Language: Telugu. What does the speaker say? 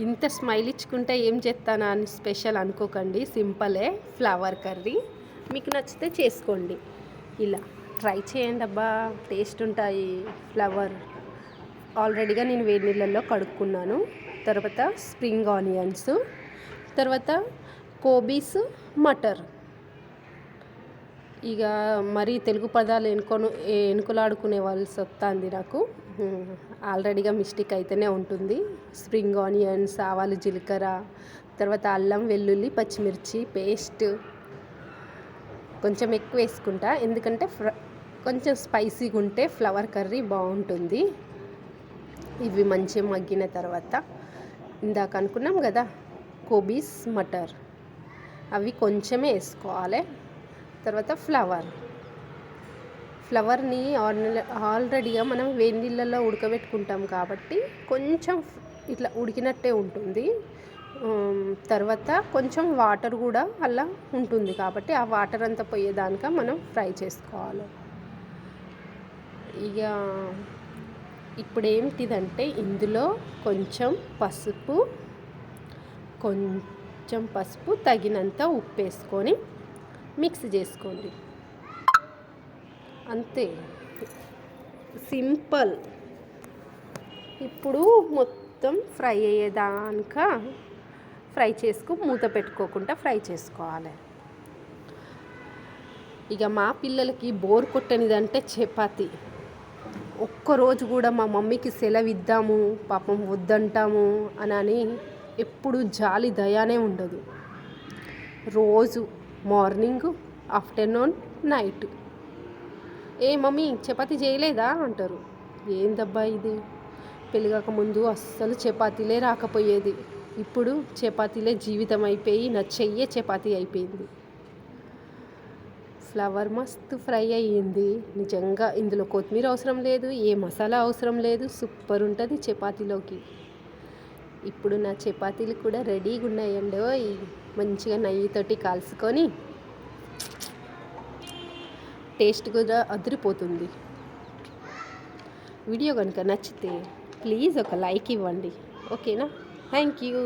ఇంత స్మైల్ ఇచ్చుకుంటే ఏం చేస్తానా అని స్పెషల్ అనుకోకండి, సింపులే ఫ్లవర్ కర్రీ. మీకు నచ్చితే చేసుకోండి, ఇలా ట్రై చేయండి. అబ్బా టేస్ట్ ఉంటాయి. ఫ్లవర్ ఆల్రెడీగా నేను వేడి నీళ్ళల్లో కడుక్కున్నాను. తర్వాత స్ప్రింగ్ ఆనియన్స్, తర్వాత కోబీస్, మటర్. ఇక మరీ తెలుగు పదాలు ఎనుకలాడుకునే వాళ్ళు వస్తుంది నాకు. ఆల్రెడీగా మిస్టేక్ అయితేనే ఉంటుంది. స్ప్రింగ్ ఆనియన్స్, ఆవాలు, జీలకర్ర, తర్వాత అల్లం వెల్లుల్లి పచ్చిమిర్చి పేస్ట్ కొంచెం ఎక్కువ వేసుకుంటా, ఎందుకంటే కొంచెం స్పైసీగా ఉంటే ఫ్లవర్ కర్రీ బాగుంటుంది. ఇవి మంచిగా మగ్గిన తర్వాత ఇందాక అనుకున్నాం కదా కోబీస్, మటర్, అవి కొంచెమే వేసుకోవాలి. తర్వాత ఫ్లవర్ని ఆల్రెడీగా మనం వేడి నీళ్ళల్లో ఉడకబెట్టుకుంటాం కాబట్టి కొంచెం ఇట్లా ఉడికినట్టే ఉంటుంది. తర్వాత కొంచెం వాటర్ కూడా అలా ఉంటుంది కాబట్టి ఆ వాటర్ అంతా పోయేదానిక మనం ఫ్రై చేసుకోవాలి. ఇక ఇప్పుడు ఏంటిదంటే ఇందులో కొంచెం పసుపు తగినంత ఉప్పు వేసుకొని మిక్స్ చేసుకోండి. అంతే, సింపుల్. ఇప్పుడు మొత్తం ఫ్రై అయ్యేదాకా మూత పెట్టుకోకుండా ఫ్రై చేసుకోవాలి. ఇక మా పిల్లలకి బోర్ కొట్టనిదంటే చపాతి. ఒక్కరోజు కూడా మా మమ్మీకి సెలవు ఇద్దాము, పాపం వద్దంటాము అని ఎప్పుడు జాలి దయానే ఉండదు. రోజు మార్నింగ్, ఆఫ్టర్నూన్, నైట్ ఏ మమ్మీ చపాతీ చేయలేదా అంటారు. ఏందబ్బా ఇది, పెళ్ళిగాక ముందు అస్సలు చపాతీలే రాకపోయేది. ఇప్పుడు చపాతీలే జీవితం అయిపోయి నా చెయ్యే చపాతీ అయిపోయింది. ఫ్లవర్ మస్తు ఫ్రై అయ్యింది నిజంగా. ఇందులో కొత్తిమీర అవసరం లేదు, ఏ మసాలా అవసరం లేదు. సూపర్ ఉంటుంది చపాతీలోకి. ఇప్పుడు నా చపాతీలు కూడా రెడీగా ఉన్నాయండి. మంచిగా నెయ్యితోటి కాల్చుకొని టేస్ట్ కూడా అదిరిపోతుంది. వీడియో కనుక నచ్చితే ప్లీజ్ ఒక లైక్ ఇవ్వండి, ఓకేనా? Thank you.